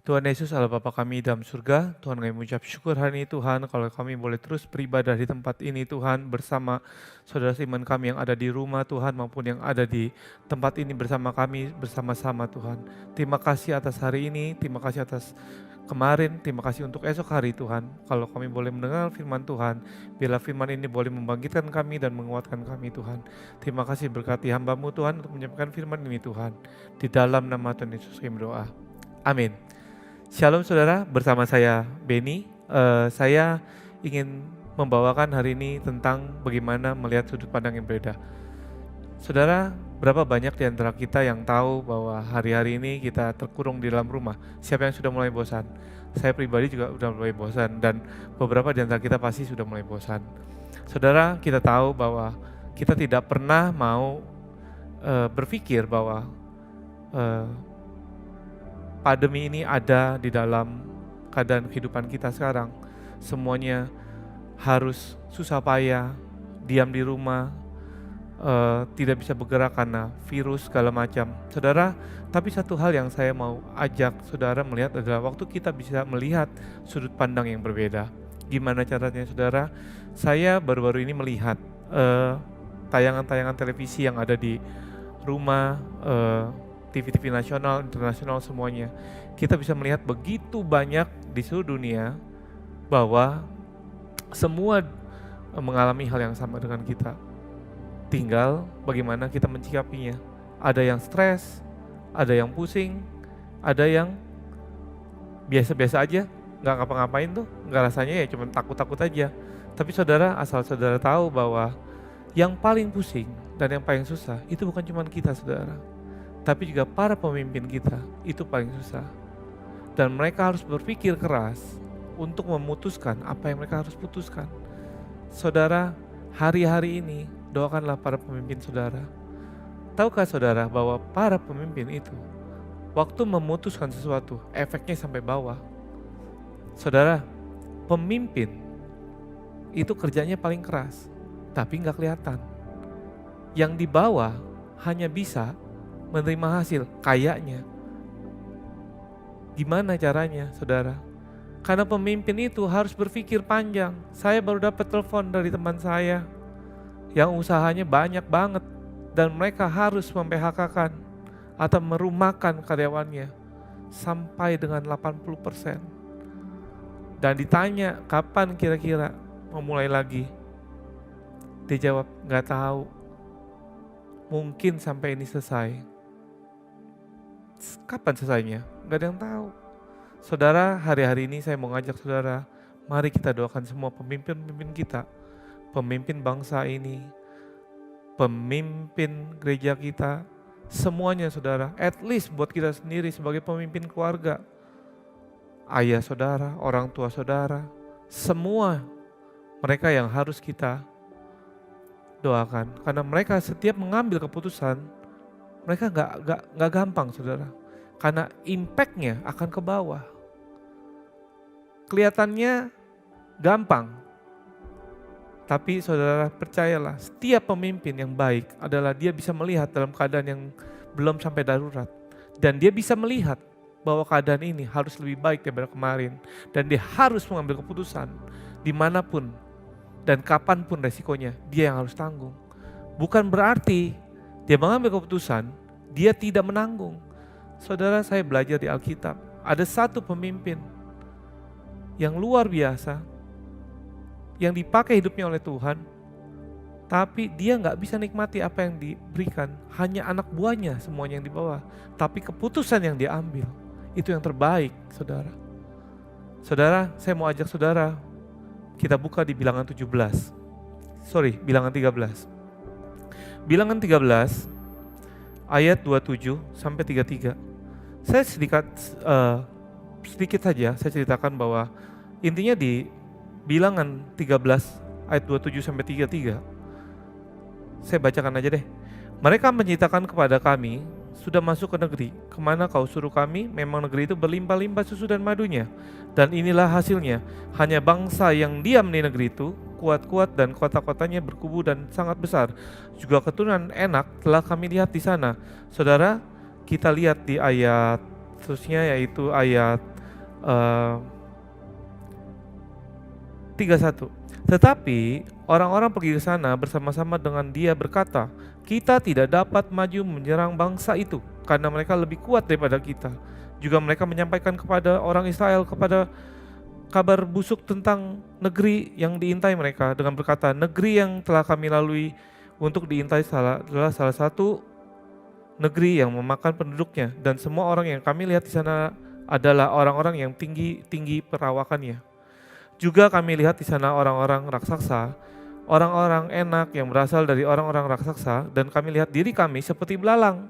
Tuhan Yesus adalah Bapa kami dalam surga. Tuhan, kami mengucap syukur hari ini Tuhan kalau kami boleh terus beribadah di tempat ini Tuhan bersama saudara seiman kami yang ada di rumah Tuhan maupun yang ada di tempat ini bersama kami bersama-sama Tuhan. Terima kasih atas hari ini, terima kasih atas kemarin, terima kasih untuk esok hari Tuhan. Kalau kami boleh mendengar firman Tuhan, biarlah firman ini boleh membangkitkan kami dan menguatkan kami Tuhan. Terima kasih berkati hamba-Mu Tuhan untuk menyampaikan firman ini Tuhan. Di dalam nama Tuhan Yesus kami berdoa. Amin. Shalom saudara, bersama saya Benny. Saya ingin membawakan hari ini tentang bagaimana melihat sudut pandang yang berbeda. Saudara, berapa banyak di antara kita yang tahu bahwa hari-hari ini kita terkurung di dalam rumah? Siapa yang sudah mulai bosan? Saya pribadi juga sudah mulai bosan dan beberapa di antara kita pasti sudah mulai bosan. Saudara, kita tahu bahwa kita tidak pernah mau berpikir bahwa pandemi ini ada di dalam keadaan kehidupan kita sekarang. Semuanya harus susah payah, diam di rumah, tidak bisa bergerak karena virus segala macam. Saudara, tapi satu hal yang saya mau ajak saudara melihat adalah waktu kita bisa melihat sudut pandang yang berbeda. Gimana caranya saudara? Saya baru-baru ini melihat tayangan-tayangan televisi yang ada di rumah, TV-TV nasional, internasional semuanya. Kita bisa melihat begitu banyak di seluruh dunia bahwa semua mengalami hal yang sama dengan kita. Tinggal bagaimana kita mencikapinya. Ada yang stres, ada yang pusing, ada yang biasa-biasa aja, nggak ngapa-ngapain tuh, nggak rasanya ya cuma takut-takut aja. Tapi saudara, asal saudara tahu bahwa yang paling pusing dan yang paling susah itu bukan cuma kita saudara, tapi juga para pemimpin kita itu paling susah. Dan mereka harus berpikir keras untuk memutuskan apa yang mereka harus putuskan. Saudara, hari-hari ini doakanlah para pemimpin saudara. Tahukah saudara bahwa para pemimpin itu waktu memutuskan sesuatu efeknya sampai bawah. Saudara, pemimpin itu kerjanya paling keras tapi gak kelihatan. Yang di bawah hanya bisa menerima hasil, kayaknya. Gimana caranya, saudara? Karena pemimpin itu harus berpikir panjang. Saya baru dapat telepon dari teman saya yang usahanya banyak banget dan mereka harus mem-PHK-kan atau merumahkan karyawannya sampai dengan 80%. Dan ditanya kapan kira-kira memulai lagi? Dia jawab, gak tahu. Mungkin sampai ini selesai. Kapan selesainya? Gak ada yang tahu. Saudara, hari-hari ini saya mau ngajak saudara, mari kita doakan semua pemimpin-pemimpin kita, pemimpin bangsa ini, pemimpin gereja kita, semuanya saudara, at least buat kita sendiri sebagai pemimpin keluarga, ayah saudara, orang tua saudara, semua mereka yang harus kita doakan, karena mereka setiap mengambil keputusan, mereka gak gampang saudara, karena impact-nya akan ke bawah. Kelihatannya gampang, tapi saudara percayalah, setiap pemimpin yang baik adalah dia bisa melihat dalam keadaan yang belum sampai darurat. Dan dia bisa melihat bahwa keadaan ini harus lebih baik daripada kemarin. Dan dia harus mengambil keputusan dimanapun dan kapanpun resikonya, dia yang harus tanggung. Bukan berarti dia mengambil keputusan, dia tidak menanggung. Saudara, saya belajar di Alkitab, ada satu pemimpin yang luar biasa, yang dipakai hidupnya oleh Tuhan, tapi dia gak bisa nikmati apa yang diberikan, hanya anak buahnya semuanya yang dibawa. Tapi keputusan yang dia ambil, itu yang terbaik, saudara. Saudara, saya mau ajak saudara, kita buka di Bilangan 13. Bilangan 13 ayat 27 sampai 33. Saya sedikit saja saya ceritakan bahwa intinya di Bilangan 13 ayat 27 sampai 33. Saya bacakan aja deh. Mereka menceritakan kepada kami, sudah masuk ke negeri, kemana kau suruh kami, memang negeri itu berlimpah-limpah susu dan madunya. Dan inilah hasilnya, hanya bangsa yang diam di negeri itu, kuat-kuat dan kota-kotanya berkubu dan sangat besar. Juga keturunan enak telah kami lihat di sana. Saudara, kita lihat di ayat terusnya yaitu ayat eh, 31. Tetapi orang-orang pergi ke sana bersama-sama dengan dia berkata, kita tidak dapat maju menyerang bangsa itu karena mereka lebih kuat daripada kita. Juga mereka menyampaikan kepada orang Israel kepada kabar busuk tentang negeri yang diintai mereka dengan berkata, negeri yang telah kami lalui untuk diintai adalah salah satu negeri yang memakan penduduknya, dan semua orang yang kami lihat di sana adalah orang-orang yang tinggi perawakannya. Juga kami lihat di sana orang-orang raksasa, orang-orang enak yang berasal dari orang-orang raksasa, dan kami lihat diri kami seperti belalang.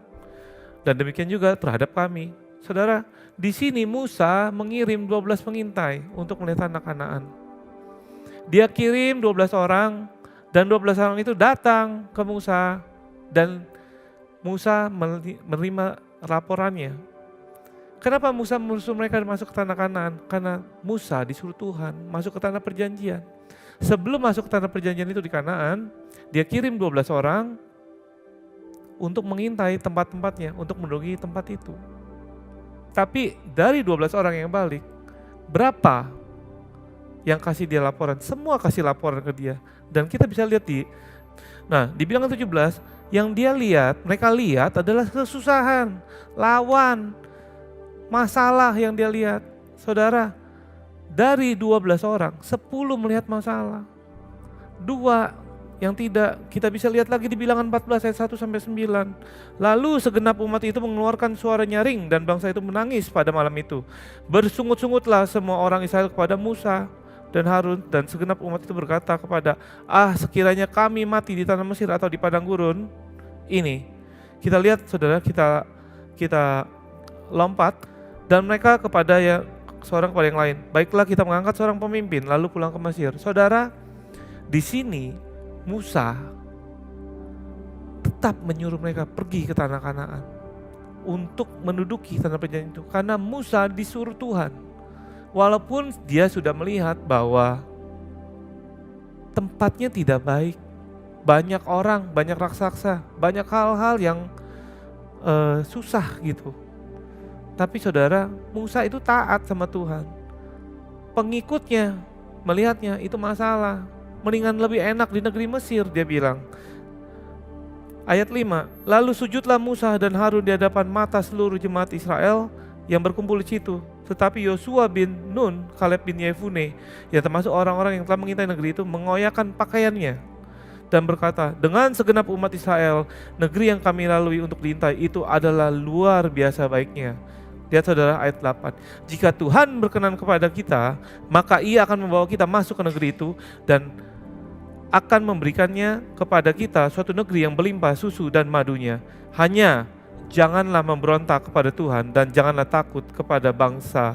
Dan demikian juga terhadap kami. Saudara, di sini Musa mengirim 12 pengintai untuk melihat tanah Kanaan. Dia kirim 12 orang, dan 12 orang itu datang ke Musa, dan Musa menerima laporannya. Kenapa Musa menyuruh mereka masuk ke tanah Kanaan? Karena Musa disuruh Tuhan masuk ke tanah perjanjian. Sebelum masuk ke tanah perjanjian itu di Kanaan, dia kirim 12 orang untuk mengintai tempat-tempatnya, untuk menduduki tempat itu. Tapi dari 12 orang yang balik, berapa yang kasih dia laporan? Semua kasih laporan ke dia. Dan kita bisa lihat di Bilangan 17, yang mereka lihat adalah kesusahan, lawan, masalah yang dia lihat. Saudara, dari 12 orang, 10 melihat masalah. 2 yang tidak. Kita bisa lihat lagi di Bilangan 14 ayat 1-9. Lalu segenap umat itu mengeluarkan suara nyaring dan bangsa itu menangis pada malam itu. Bersungut-sungutlah semua orang Israel kepada Musa dan Harun, dan segenap umat itu berkata kepada, sekiranya kami mati di tanah Mesir atau di padang gurun ini. Kita lihat saudara, kita lompat, dan mereka seorang kepada yang lain, baiklah kita mengangkat seorang pemimpin lalu pulang ke Mesir. Saudara, di sini Musa tetap menyuruh mereka pergi ke tanah Kanaan untuk menduduki tanah perjanjian itu, karena Musa disuruh Tuhan. Walaupun dia sudah melihat bahwa tempatnya tidak baik, banyak orang, banyak raksasa, banyak hal-hal yang susah gitu. Tapi saudara, Musa itu taat sama Tuhan. Pengikutnya melihatnya itu masalah. Mendingan lebih enak di negeri Mesir, dia bilang. Ayat 5, lalu sujudlah Musa dan Harun di hadapan mata seluruh jemaat Israel yang berkumpul di situ. Tetapi Yosua bin Nun, Kaleb bin Yefune, yang termasuk orang-orang yang telah mengintai negeri itu, mengoyakkan pakaiannya dan berkata, dengan segenap umat Israel, negeri yang kami lalui untuk diintai itu adalah luar biasa baiknya. Lihat saudara ayat 8, jika Tuhan berkenan kepada kita, maka Ia akan membawa kita masuk ke negeri itu dan akan memberikannya kepada kita suatu negeri yang berlimpah susu dan madunya. Hanya janganlah memberontak kepada Tuhan dan janganlah takut kepada bangsa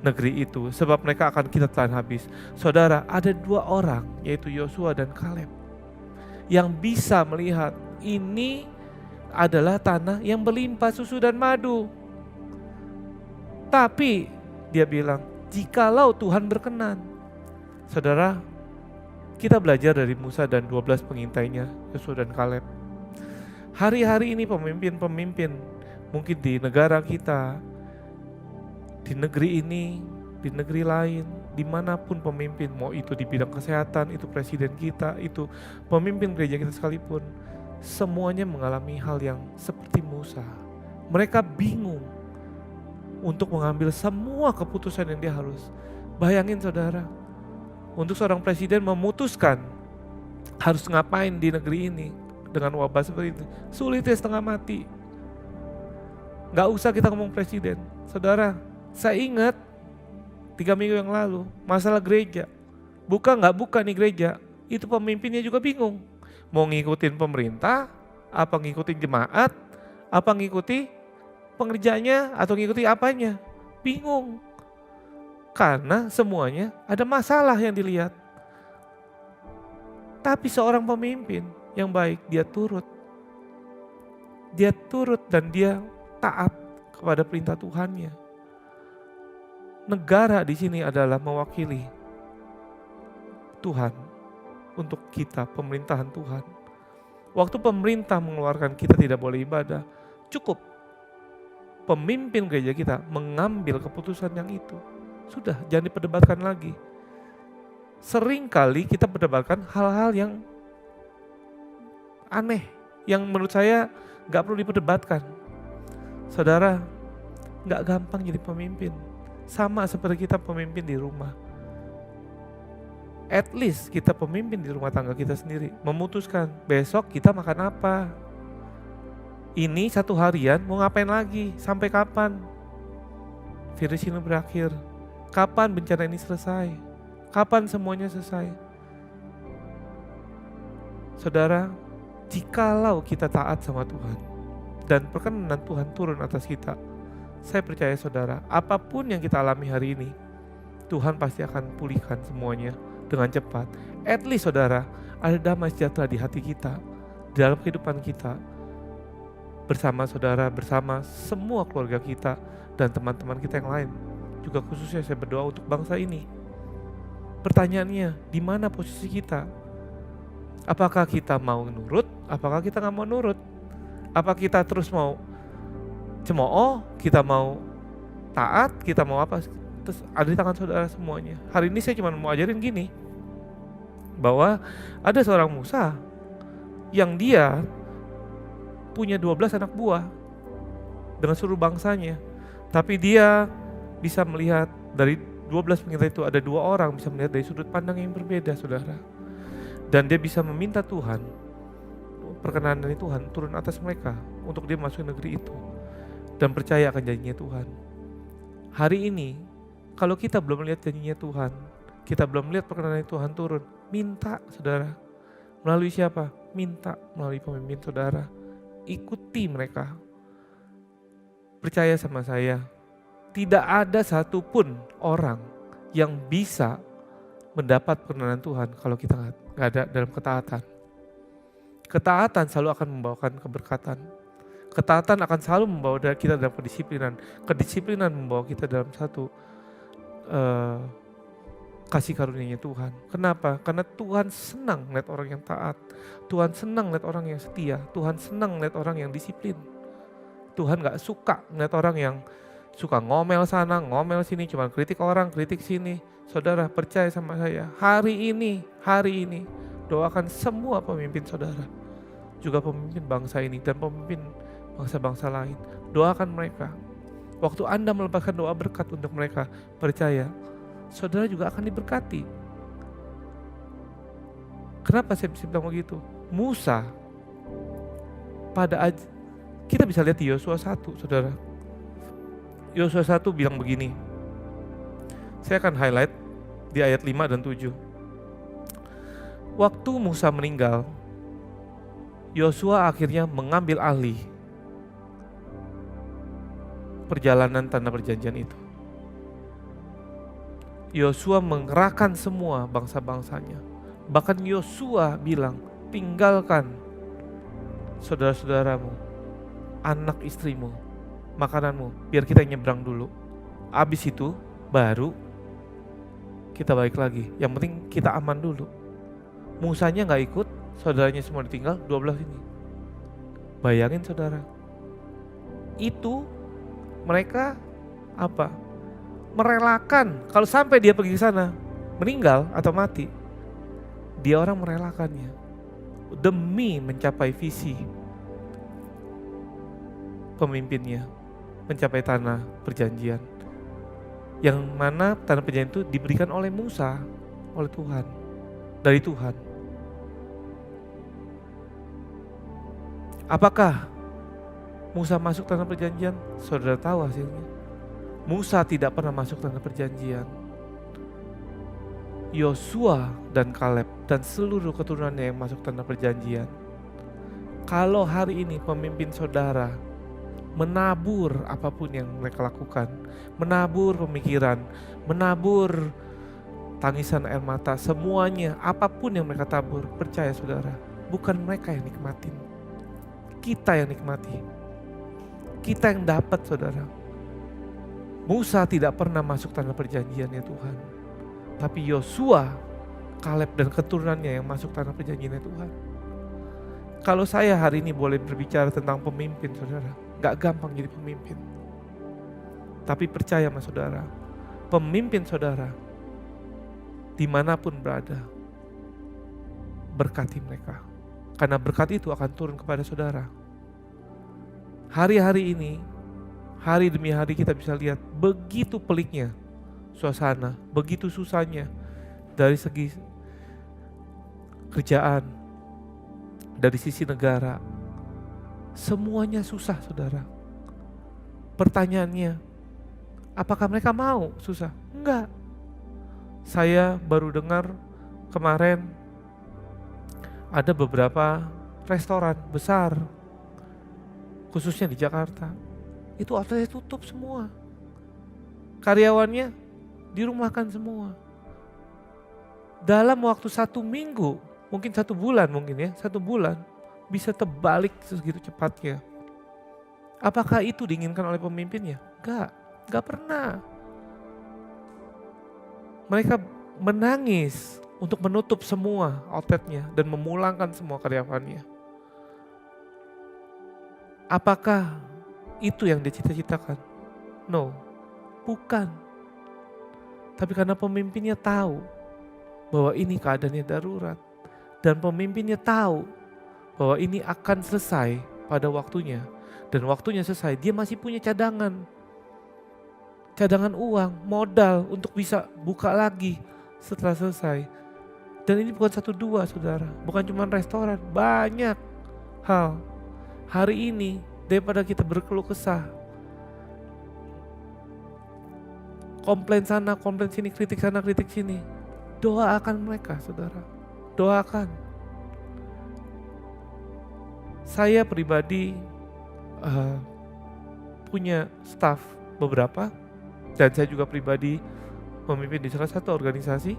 negeri itu, sebab mereka akan kita telan habis. Saudara, ada 2 orang, yaitu Yosua dan Kaleb, yang bisa melihat ini adalah tanah yang berlimpah susu dan madu. Tapi dia bilang, jikalau Tuhan berkenan. Saudara, kita belajar dari Musa dan 12 pengintainya, Yosua dan Kaleb. Hari-hari ini pemimpin-pemimpin mungkin di negara kita, di negeri ini, di negeri lain, dimanapun pemimpin, mau itu di bidang kesehatan, itu presiden kita, itu pemimpin gereja kita sekalipun, semuanya mengalami hal yang seperti Musa. Mereka bingung untuk mengambil semua keputusan yang dia harus. Bayangin saudara, untuk seorang presiden memutuskan harus ngapain di negeri ini dengan wabah seperti itu, sulitnya setengah mati. Gak usah kita ngomong presiden, saudara, saya ingat 3 minggu yang lalu masalah gereja, buka nih gereja, itu pemimpinnya juga bingung, mau ngikutin pemerintah, apa ngikutin jemaat, apa ngikuti pengerjanya, atau ngikuti apanya, bingung. Karena semuanya ada masalah yang dilihat. Tapi seorang pemimpin yang baik, dia turut dan dia taat kepada perintah Tuhannya. Negara di sini adalah mewakili Tuhan untuk kita, pemerintahan Tuhan. Waktu pemerintah mengeluarkan kita tidak boleh ibadah, cukup pemimpin gereja kita mengambil keputusan yang itu. Sudah, jangan diperdebatkan lagi. Sering kali kita perdebatkan hal-hal yang aneh, yang menurut saya gak perlu diperdebatkan. Saudara, gak gampang jadi pemimpin. Sama seperti kita pemimpin di rumah. At least kita pemimpin di rumah tangga kita sendiri, memutuskan besok kita makan apa. Ini satu harian mau ngapain lagi, sampai kapan virus ini berakhir, kapan bencana ini selesai, kapan semuanya selesai. Saudara, jikalau kita taat sama Tuhan dan perkenan Tuhan turun atas kita, saya percaya saudara, apapun yang kita alami hari ini, Tuhan pasti akan pulihkan semuanya dengan cepat. At least saudara, ada damai sejahtera di hati kita, di dalam kehidupan kita, bersama saudara, bersama semua keluarga kita, dan teman-teman kita yang lain. Juga khususnya saya berdoa untuk bangsa ini. Pertanyaannya, di mana posisi kita? Apakah kita mau nurut? Apakah kita gak mau nurut? Apa kita terus mau cemooh? Kita mau taat? Kita mau apa? Terus ada di tangan saudara semuanya. Hari ini saya cuma mau ajarin gini, bahwa ada seorang Musa yang dia punya 12 anak buah dengan seluruh bangsanya, tapi dia bisa melihat dari 12 pengintai itu, ada 2 orang bisa melihat dari sudut pandang yang berbeda, saudara. Dan dia bisa meminta Tuhan, perkenan dari Tuhan turun atas mereka untuk dia masuk negeri itu dan percaya akan janjinya Tuhan. Hari ini kalau kita belum melihat janjinya Tuhan, kita belum melihat perkenan Tuhan turun, minta saudara. Melalui siapa? Minta melalui pemimpin saudara. Ikuti mereka. Percaya sama saya, tidak ada satupun orang yang bisa mendapat perkenan Tuhan kalau kita nggak ada dalam ketaatan. Ketaatan selalu akan membawakan keberkatan. Ketaatan akan selalu membawa kita dalam kedisiplinan. Kedisiplinan membawa kita dalam satu kasih karunia-Nya Tuhan. Kenapa? Karena Tuhan senang melihat orang yang taat. Tuhan senang melihat orang yang setia. Tuhan senang melihat orang yang disiplin. Tuhan gak suka melihat orang yang suka ngomel sana, ngomel sini, cuma kritik orang, kritik sini. Saudara, percaya sama saya, hari ini, doakan semua pemimpin saudara, juga pemimpin bangsa ini dan pemimpin bangsa-bangsa lain. Doakan mereka. Waktu Anda melepaskan doa berkat untuk mereka, percaya, saudara juga akan diberkati. Kenapa saya bisa bilang begitu? Musa, kita bisa lihat di Yosua 1, saudara. Yosua 1 bilang begini, saya akan highlight di ayat 5 dan 7. Waktu Musa meninggal, Yosua akhirnya mengambil alih perjalanan tanah perjanjian itu. Yosua mengerahkan semua bangsa-bangsanya. Bahkan Yosua bilang, tinggalkan saudara-saudaramu, anak istrimu, makananmu, biar kita nyebrang dulu. Abis itu baru kita balik lagi. Yang penting kita aman dulu. Musanya gak ikut, saudaranya semua ditinggal, 12 ini. Bayangin saudara, itu mereka apa? Merelakan, kalau sampai dia pergi ke sana, meninggal atau mati, dia orang merelakannya demi mencapai visi pemimpinnya, mencapai tanah perjanjian, yang mana tanah perjanjian itu diberikan oleh Musa, oleh Tuhan, dari Tuhan. Apakah Musa masuk tanah perjanjian? Saudara tahu hasilnya. Musa tidak pernah masuk tanah perjanjian. Yosua dan Kaleb dan seluruh keturunannya yang masuk tanah perjanjian. Kalau hari ini pemimpin saudara menabur apapun yang mereka lakukan, menabur pemikiran, menabur tangisan air mata, semuanya, apapun yang mereka tabur, percaya saudara, bukan mereka yang nikmatin, kita yang nikmati, kita yang dapat saudara. Musa tidak pernah masuk tanah perjanjian ya Tuhan, tapi Yosua, Kaleb dan keturunannya yang masuk tanah perjanjian ya Tuhan. Kalau saya hari ini boleh berbicara tentang pemimpin saudara, gak gampang jadi pemimpin. Tapi percaya sama saudara, pemimpin saudara dimanapun berada, berkati mereka. Karena berkat itu akan turun kepada saudara. Hari-hari ini, hari demi hari kita bisa lihat begitu peliknya suasana, begitu susahnya dari segi kerjaan, dari sisi negara. Semuanya susah, saudara. Pertanyaannya, apakah mereka mau susah? Enggak. Saya baru dengar kemarin ada beberapa restoran besar, khususnya di Jakarta, itu outletnya tutup semua. Karyawannya dirumahkan semua. Dalam waktu 1 minggu, mungkin 1 bulan mungkin ya, 1 bulan bisa terbalik segitu cepatnya. Apakah itu diinginkan oleh pemimpinnya? Enggak pernah. Mereka menangis untuk menutup semua outletnya dan memulangkan semua karyawannya. Apakah itu yang dia cita-citakan? No, bukan. Tapi karena pemimpinnya tahu bahwa ini keadaannya darurat, dan pemimpinnya tahu bahwa ini akan selesai pada waktunya, dan waktunya selesai, dia masih punya cadangan uang, modal untuk bisa buka lagi setelah selesai. Dan ini bukan 1 2 saudara, bukan cuma restoran, banyak hal. Hari ini daripada kita berkeluh kesah, komplain sana, komplain sini, kritik sana, kritik sini, doakan mereka saudara, doakan. Saya pribadi punya staff beberapa, dan saya juga pribadi memimpin di salah satu organisasi.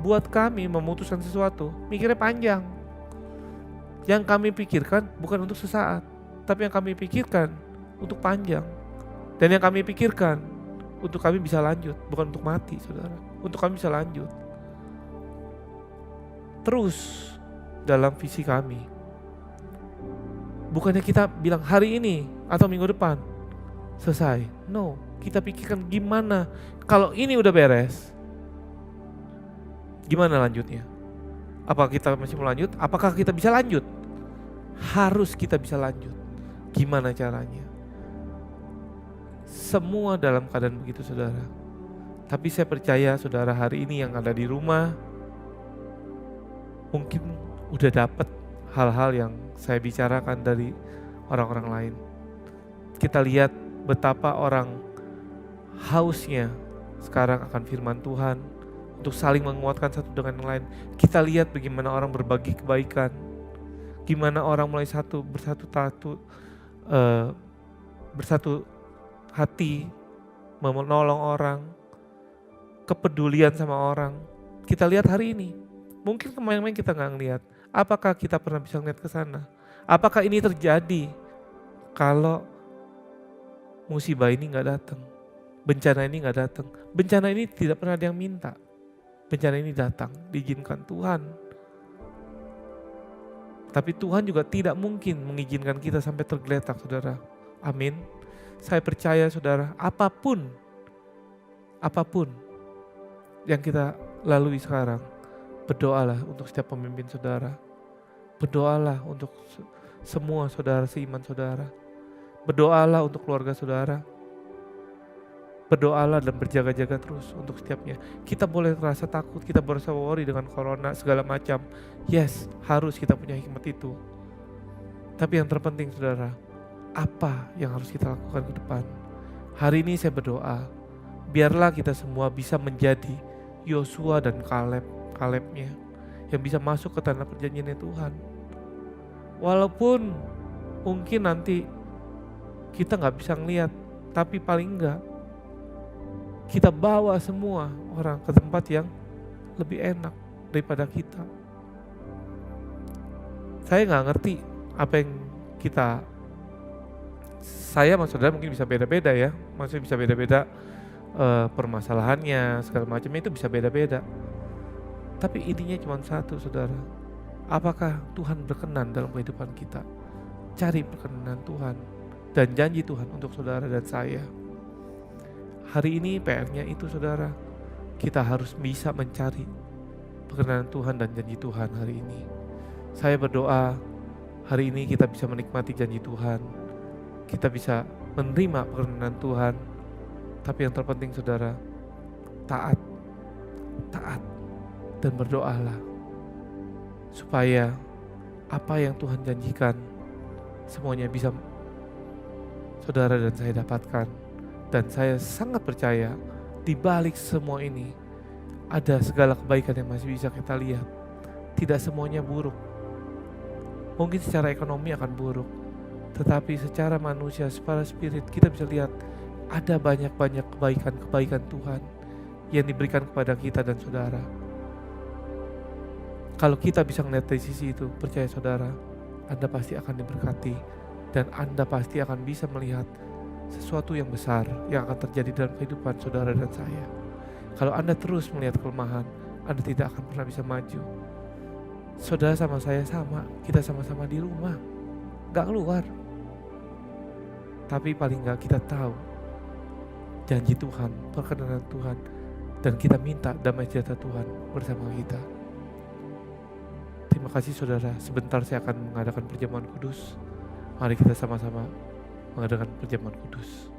Buat kami memutuskan sesuatu, mikirnya panjang. Yang kami pikirkan bukan untuk sesaat, tapi yang kami pikirkan untuk panjang. Dan yang kami pikirkan untuk kami bisa lanjut, bukan untuk mati saudara, untuk kami bisa lanjut terus dalam visi kami. Bukannya kita bilang hari ini atau minggu depan selesai. No, kita pikirkan gimana kalau ini udah beres, gimana lanjutnya? Apakah kita masih mau lanjut? Apakah kita bisa lanjut? Harus kita bisa lanjut. Gimana caranya? Semua dalam keadaan begitu saudara. Tapi saya percaya saudara hari ini yang ada di rumah mungkin udah dapat hal-hal yang saya bicarakan dari orang-orang lain. Kita lihat betapa orang hausnya sekarang akan firman Tuhan, untuk saling menguatkan satu dengan yang lain. Kita lihat bagaimana orang berbagi kebaikan, gimana orang mulai bersatu hati, menolong orang, kepedulian sama orang. Kita lihat hari ini. Mungkin kemarin kita nggak ngelihat. Apakah kita pernah bisa ngeliat ke sana? Apakah ini terjadi kalau musibah ini nggak datang, bencana ini nggak datang? Bencana ini tidak pernah ada yang minta. Bencana ini datang, diizinkan Tuhan. Tapi Tuhan juga tidak mungkin mengizinkan kita sampai tergeletak, saudara. Amin. Saya percaya, saudara, apapun yang kita lalui sekarang, berdoalah untuk setiap pemimpin saudara. Berdoalah untuk semua saudara seiman saudara. Berdoalah untuk keluarga saudara. Berdoalah dan berjaga-jaga terus untuk setiapnya. Kita boleh merasa takut, kita merasa worry dengan corona segala macam. Yes, harus kita punya hikmat itu. Tapi yang terpenting saudara, apa yang harus kita lakukan ke depan? Hari ini saya berdoa, biarlah kita semua bisa menjadi Yosua dan Kalebnya yang bisa masuk ke tanah perjanjiannya Tuhan. Walaupun mungkin nanti kita gak bisa ngeliat, tapi paling enggak kita bawa semua orang ke tempat yang lebih enak daripada kita. Saya gak ngerti apa yang saya sama saudara mungkin bisa beda-beda ya, maksudnya bisa beda-beda permasalahannya, segala macamnya itu bisa beda-beda. Tapi intinya cuma satu saudara, apakah Tuhan berkenan dalam kehidupan kita? Cari perkenan Tuhan dan janji Tuhan untuk saudara dan saya. Hari ini PR-nya itu saudara, kita harus bisa mencari perkenan Tuhan dan janji Tuhan hari ini. Saya berdoa hari ini kita bisa menikmati janji Tuhan, kita bisa menerima perkenan Tuhan. Tapi yang terpenting saudara, taat dan berdoalah supaya apa yang Tuhan janjikan semuanya bisa saudara dan saya dapatkan. Dan saya sangat percaya di balik semua ini ada segala kebaikan yang masih bisa kita lihat. Tidak semuanya buruk. Mungkin secara ekonomi akan buruk, tetapi secara manusia, secara spirit kita bisa lihat ada banyak-banyak kebaikan Tuhan yang diberikan kepada kita dan saudara. Kalau kita bisa melihat dari sisi itu, percaya saudara, Anda pasti akan diberkati dan Anda pasti akan bisa melihat sesuatu yang besar yang akan terjadi dalam kehidupan saudara dan saya. Kalau Anda terus melihat kelemahan, Anda tidak akan pernah bisa maju. Saudara sama saya sama, kita sama-sama di rumah, gak keluar. Tapi paling gak kita tahu janji Tuhan, perkenan Tuhan, dan kita minta damai sejahtera Tuhan bersama kita. Terima kasih saudara, sebentar saya akan mengadakan perjamuan kudus. Mari kita sama-sama mengadakan perjamuan kudus.